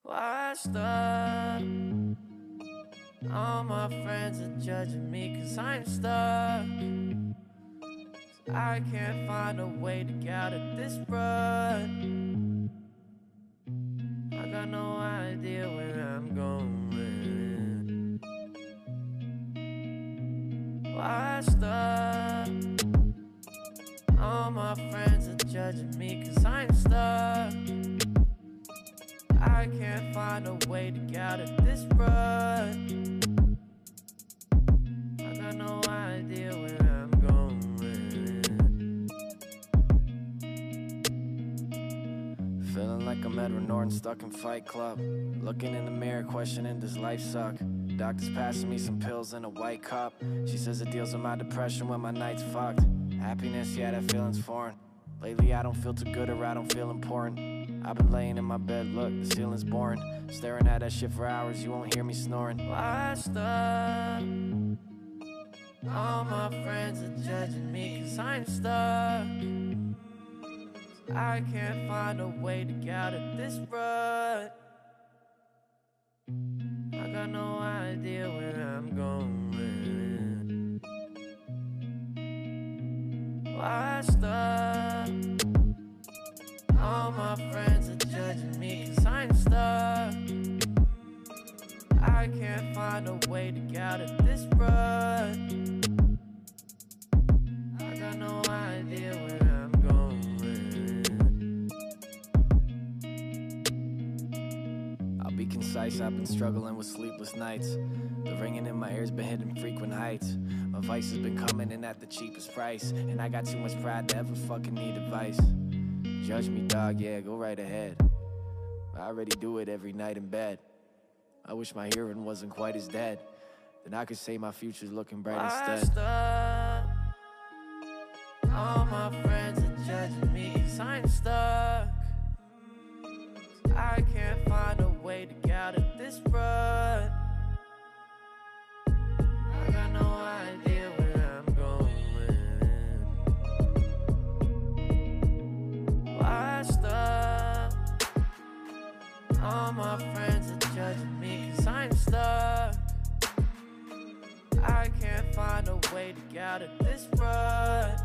Washed up. All my friends are judging me cause I'm stuck. I can't find a way to get out of this rut. I got no idea where I'm going. Washed up. All my friends are judging me cause I'm stuck. I can't find a way to get out of this rut. I got no idea where I'm going. Feeling like I'm Edward Norton stuck in Fight Club. Looking in the mirror, questioning, does life suck? Doctor's passing me some pills in a white cup. She says it deals with my depression when my night's fucked. Happiness, yeah, that feeling's foreign. Lately I don't feel too good or I don't feel important. I've been laying in my bed, look, the ceiling's boring. Staring at that shit for hours, you won't hear me snoring. Washed up. All my friends are judging me cause I'm stuck. I can't find a way to get out of this rut. I got no idea where I'm going. Washed up. All my friends are judging me cause I'm stuck. I can't find a way to get out of this rut. I got no idea where I'm going. I'll be concise, I've been struggling with sleepless nights. The ringing in my ears been hitting frequent heights. My vice has been coming in at the cheapest price, and I got too much pride to ever fucking need advice. Judge me, dog, yeah, go right ahead. I already do it every night in bed. I wish my hearing wasn't quite as dead. Then I could say my future's looking bright instead. Up. All my friends are judging me cause I'm stuck. I can't find a way to get out of this rut. I got no idea where I'm going. Washed up. All my friends are judging me cause I'm stuck. I can't find a way to get out of this rut.